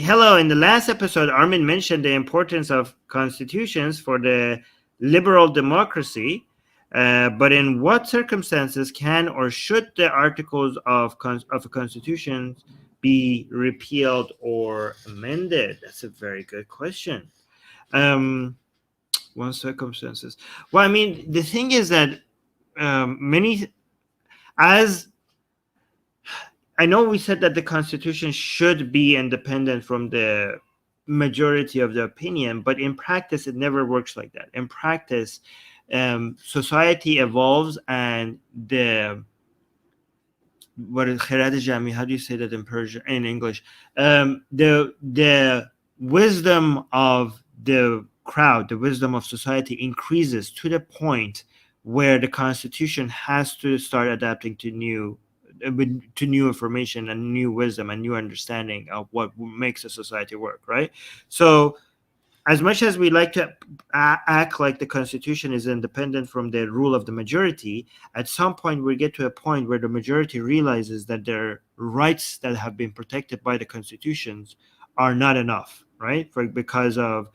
hello. In the last episode, Armin mentioned the importance of constitutions for the liberal democracy. But in what circumstances can or should the articles of a constitution be repealed or amended? That's a very good question. What circumstances? Well, I mean, the thing is that as I know we said that the Constitution should be independent from the majority of the opinion, but in practice, it never works like that. In practice, society evolves, and what is Khairat Jami? How do you say that in Persian, in English? The wisdom of the crowd, the wisdom of society increases to the point where the Constitution has to start adapting to new information and new wisdom and new understanding of what makes a society work, right? So as much as we like to act like the Constitution is independent from the rule of the majority, at some point we get to a point where the majority realizes that their rights that have been protected by the constitutions are not enough, right? Because of,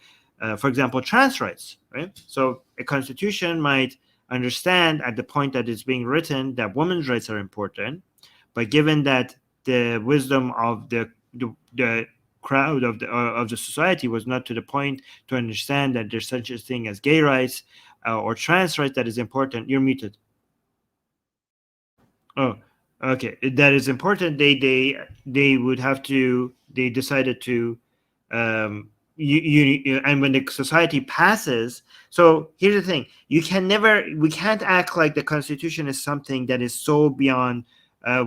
for example, trans rights, right? So a constitution might understand at the point that it's being written that women's rights are important, but given that the wisdom of the crowd of the society was not to the point to understand that there's such a thing as gay rights or trans rights that is important. You're muted. Oh, okay. That is important. They would have to. They decided to. And when the society passes, so here's the thing: we can't act like the Constitution is something that is so beyond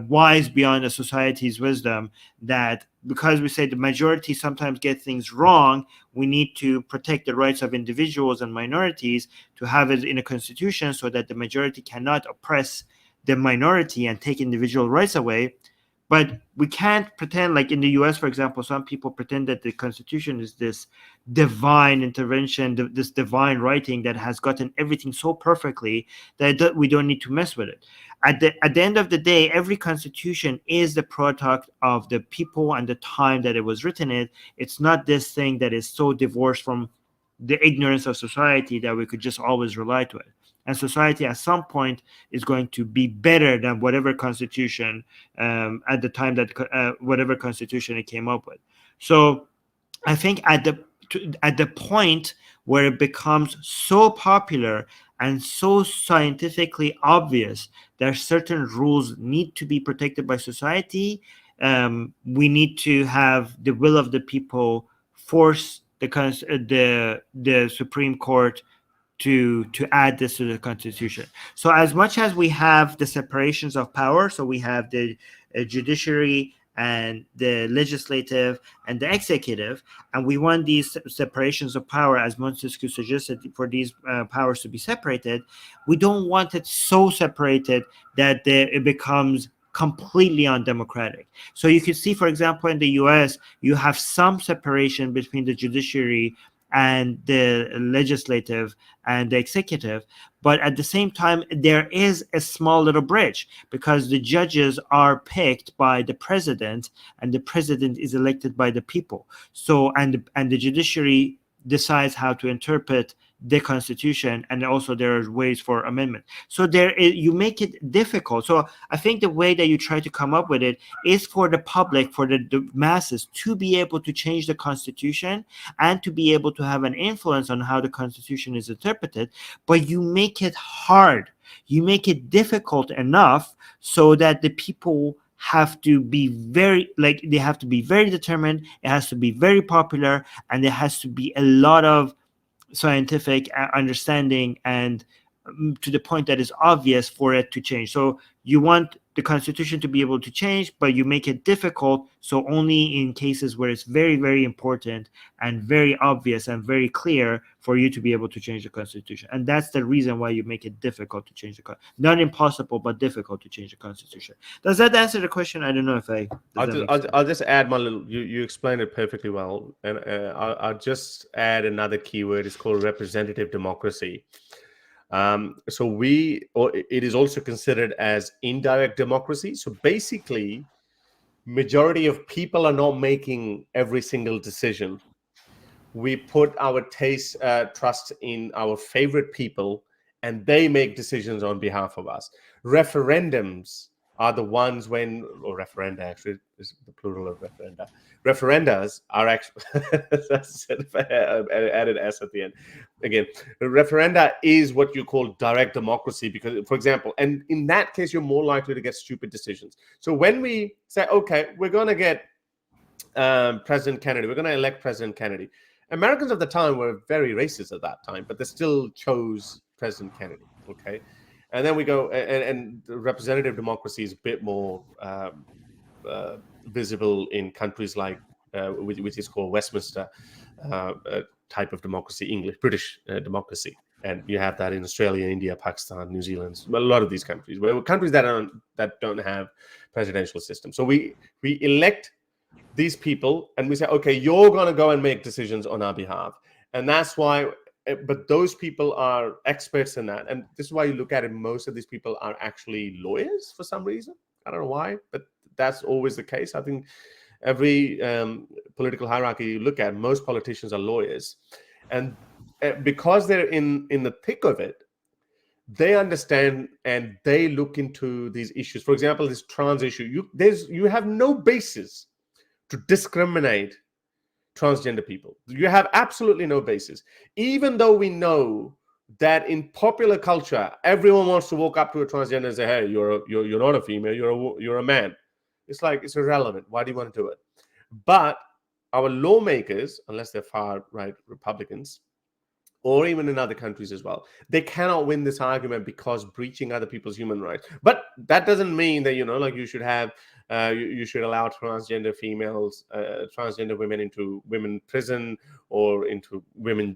wise beyond a society's wisdom, that because we say the majority sometimes get things wrong, we need to protect the rights of individuals and minorities to have it in a constitution so that the majority cannot oppress the minority and take individual rights away. But we can't pretend, like in the US, for example, some people pretend that the Constitution is this divine intervention, this divine writing that has gotten everything so perfectly that we don't need to mess with it. At the end of the day, every constitution is the product of the people and the time that it was written in. It's not this thing that is so divorced from the ignorance of society that we could just always rely to it. And society at some point is going to be better than whatever constitution at the time that whatever constitution it came up with. So I think at the point where it becomes so popular and so scientifically obvious that certain rules need to be protected by society, we need to have the will of the people force the Supreme Court to add this to the Constitution. So as much as we have the separations of power, so we have the judiciary and the legislative and the executive, and we want these separations of power, as Montesquieu suggested, for these powers to be separated. We don't want it so separated that it becomes completely undemocratic. So you can see, for example, in the US, you have some separation between the judiciary and the legislative and the executive, but at the same time there is a small little bridge because the judges are picked by the president and the president is elected by the people. So and the judiciary decides how to interpret the Constitution, and also there are ways for amendment. So you make it difficult. So I think the way that you try to come up with it is for the public, for the masses, to be able to change the Constitution and to be able to have an influence on how the Constitution is interpreted. But you make it hard. You make it difficult enough so that the people have to be very determined. It has to be very popular, and there has to be a lot of scientific understanding and to the point that is obvious for it to change. So you want the Constitution to be able to change, but you make it difficult. So only in cases where it's very, very important and very obvious and very clear for you to be able to change the Constitution. And that's the reason why you make it difficult to change the Constitution. Not impossible, but difficult to change the Constitution. Does that answer the question? I don't know if I'll just add my little, you explained it perfectly well. And I'll just add another keyword. It's called representative democracy. So it is also considered as indirect democracy. So basically, majority of people are not making every single decision, we put our trust in our favorite people, and they make decisions on behalf of us. Referendums are the ones or referenda actually is the plural of referenda. Referendas are actually added S at the end. Again, referenda is what you call direct democracy because, for example, and in that case, you're more likely to get stupid decisions. So when we say, okay, we're going to get President Kennedy, we're going to elect President Kennedy. Americans of the time were very racist at that time, but they still chose President Kennedy. Okay, and then we go, and representative democracy is a bit more visible in countries like which is called Westminster type of democracy, British democracy, and you have that in Australia, India, Pakistan, New Zealand, a lot of these countries, countries that don't have presidential systems. So we elect these people and we say, okay, you're going to go and make decisions on our behalf. And that's why, but those people are experts in that. And this is why you look at it, most of these people are actually lawyers for some reason. I don't know why, but that's always the case. I think every political hierarchy you look at, most politicians are lawyers. And because they're in the thick of it, they understand and they look into these issues. For example, this trans issue, you have no basis to discriminate transgender people. You have absolutely no basis. Even though we know that in popular culture, everyone wants to walk up to a transgender and say, hey, you're not a female, you're a man. It's like, it's irrelevant. Why do you want to do it? But our lawmakers, unless they're far-right Republicans, or even in other countries as well, they cannot win this argument because breaching other people's human rights. But that doesn't mean that, like you should have, you should allow transgender females, transgender women into women prison or into women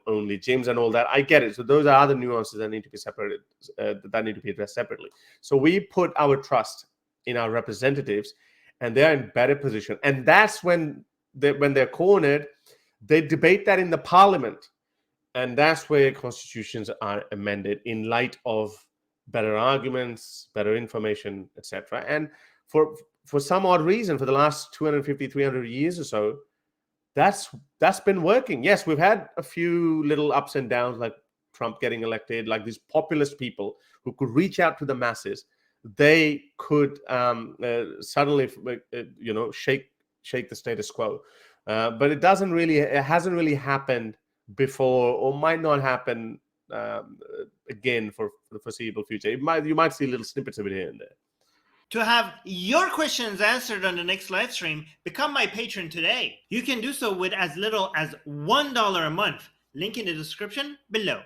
only gyms and all that. I get it. So those are other nuances that need to be separated, that need to be addressed separately. So we put our trust in our representatives, and they're in better position. And that's when they're cornered, they debate that in the parliament. And that's where constitutions are amended in light of better arguments, better information, etc. And for some odd reason, for the last 250, 300 years or so, that's been working. Yes, we've had a few little ups and downs, like Trump getting elected, like these populist people who could reach out to the masses. They could suddenly, shake the status quo. But it hasn't really happened before, or might not happen again for the foreseeable future. You might see little snippets of it here and there. To have your questions answered on the next live stream, become my patron today. You can do so with as little as $1 a month. Link in the description below.